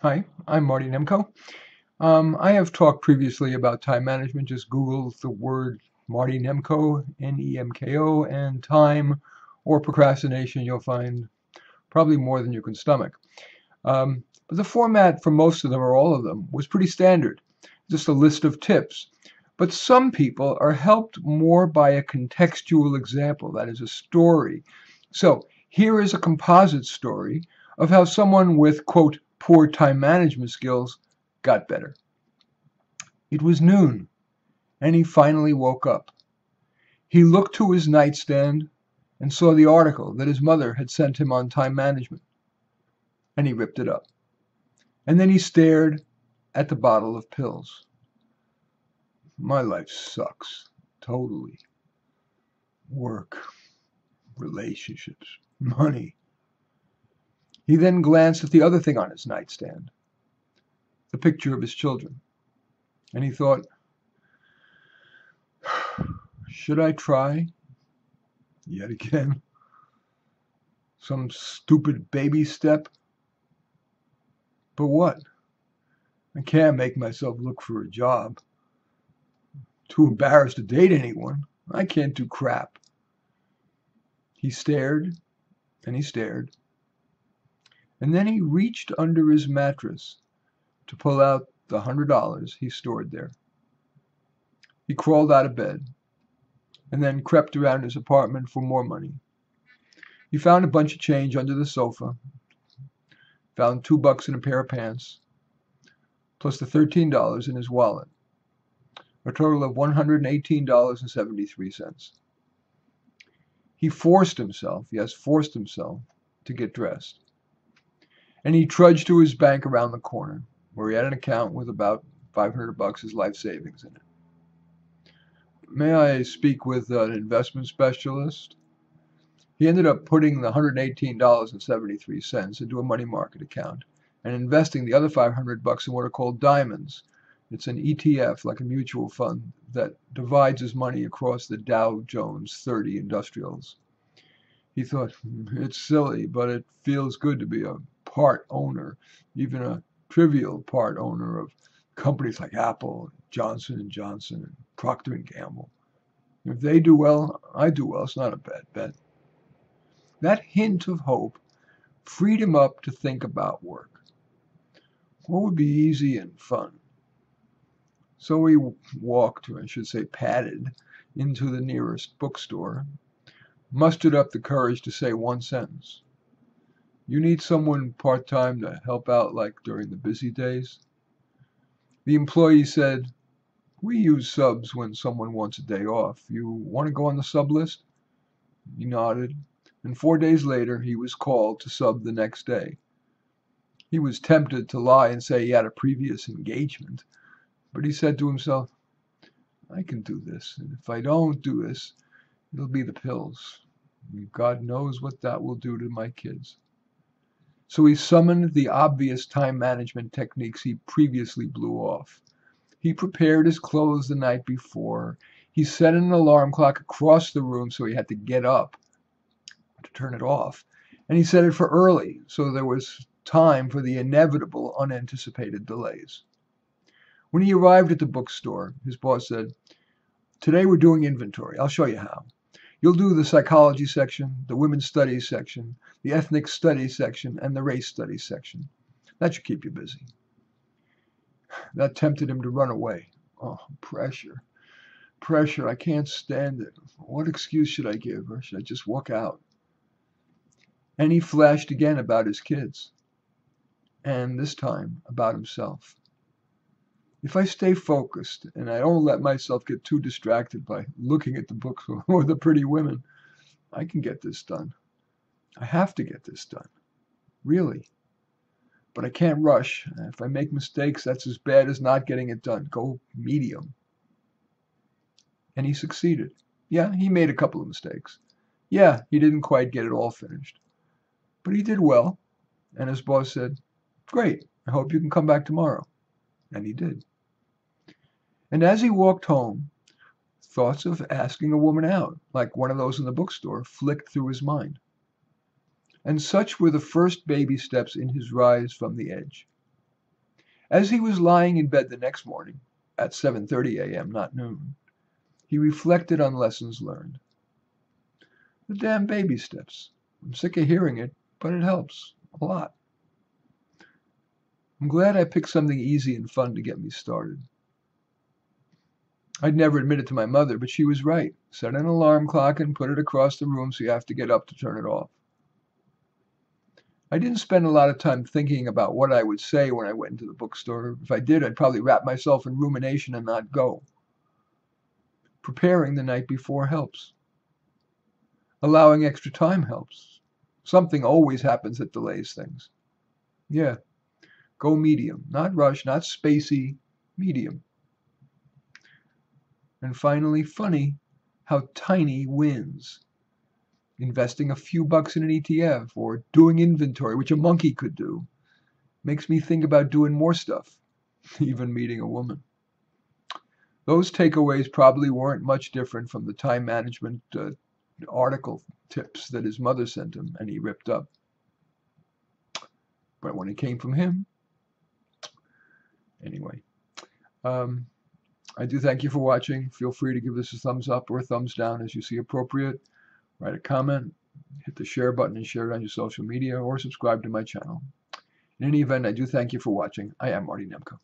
Hi, I'm Marty Nemko. I have talked previously about time management. Just Google the word Marty Nemko, Nemko, and time or procrastination. You'll find probably more than you can stomach. But the format for most of them, or all of them, was pretty standard. Just a list of tips. But some people are helped more by a contextual example, that is, a story. So here is a composite story of how someone with, quote, poor time management skills got better. It was noon, and he finally woke up. He looked to his nightstand and saw the article that his mother had sent him on time management, and he ripped it up. And then he stared at the bottle of pills. My life sucks. Totally. Work, relationships, money. He then glanced at the other thing on his nightstand, the picture of his children, and he thought, should I try? Yet again. Some stupid baby step? But what? I can't make myself look for a job. Too embarrassed to date anyone. I can't do crap. He stared, and he stared. And then he reached under his mattress to pull out the $100 he stored there. He crawled out of bed and then crept around his apartment for more money. He found a bunch of change under the sofa, found $2 in a pair of pants, plus the $13 in his wallet, a total of $118.73. He forced himself, yes, forced himself, to get dressed. And he trudged to his bank around the corner, where he had an account with about $500, his life savings in it. May I speak with an investment specialist? He ended up putting the $118.73 into a money market account and investing the other $500 in what are called diamonds. It's an ETF, like a mutual fund, that divides his money across the Dow Jones 30 industrials. He thought, it's silly, but it feels good to be a part owner, even a trivial part owner of companies like Apple, Johnson & Johnson, and Procter & Gamble. If they do well, I do well. It's not a bad bet. That hint of hope freed him up to think about work. What would be easy and fun? So he walked, or I should say padded, into the nearest bookstore, mustered up the courage to say one sentence. You need someone part-time to help out like during the busy days? The employee said, we use subs when someone wants a day off. You want to go on the sub list? He nodded, and 4 days later he was called to sub the next day. He was tempted to lie and say he had a previous engagement, but he said to himself, I can do this, and if I don't do this, it'll be the pills. God knows what that will do to my kids. So he summoned the obvious time management techniques he previously blew off. He prepared his clothes the night before. He set an alarm clock across the room so he had to get up to turn it off. And he set it for early so there was time for the inevitable unanticipated delays. When he arrived at the bookstore, his boss said, today we're doing inventory. I'll show you how. You'll do the psychology section, the women's studies section, the ethnic studies section, and the race studies section. That should keep you busy. That tempted him to run away. Oh, pressure. Pressure. I can't stand it. What excuse should I give, or should I just walk out? And he flashed again about his kids, and this time about himself. If I stay focused and I don't let myself get too distracted by looking at the books or the pretty women, I can get this done. I have to get this done. Really. But I can't rush. If I make mistakes, that's as bad as not getting it done. Go medium. And he succeeded. Yeah, he made a couple of mistakes. Yeah, he didn't quite get it all finished. But he did well. And his boss said, great, I hope you can come back tomorrow. And he did. And as he walked home, thoughts of asking a woman out, like one of those in the bookstore, flicked through his mind. And such were the first baby steps in his rise from the edge. As he was lying in bed the next morning, at 7:30 a.m., not noon, he reflected on lessons learned. The damn baby steps. I'm sick of hearing it, but it helps a lot. I'm glad I picked something easy and fun to get me started. I'd never admit it to my mother, but she was right. Set an alarm clock and put it across the room so you have to get up to turn it off. I didn't spend a lot of time thinking about what I would say when I went into the bookstore. If I did, I'd probably wrap myself in rumination and not go. Preparing the night before helps. Allowing extra time helps. Something always happens that delays things. Yeah, go medium. Not rush, not spacey, medium. And finally, funny how tiny wins. Investing a few bucks in an ETF or doing inventory, which a monkey could do, makes me think about doing more stuff, even meeting a woman. Those takeaways probably weren't much different from the time management article tips that his mother sent him and he ripped up. But when it came from him, anyway. I do thank you for watching. Feel free to give this a thumbs up or a thumbs down as you see appropriate. Write a comment, hit the share button and share it on your social media, or subscribe to my channel. In any event, I do thank you for watching. I am Marty Nemko.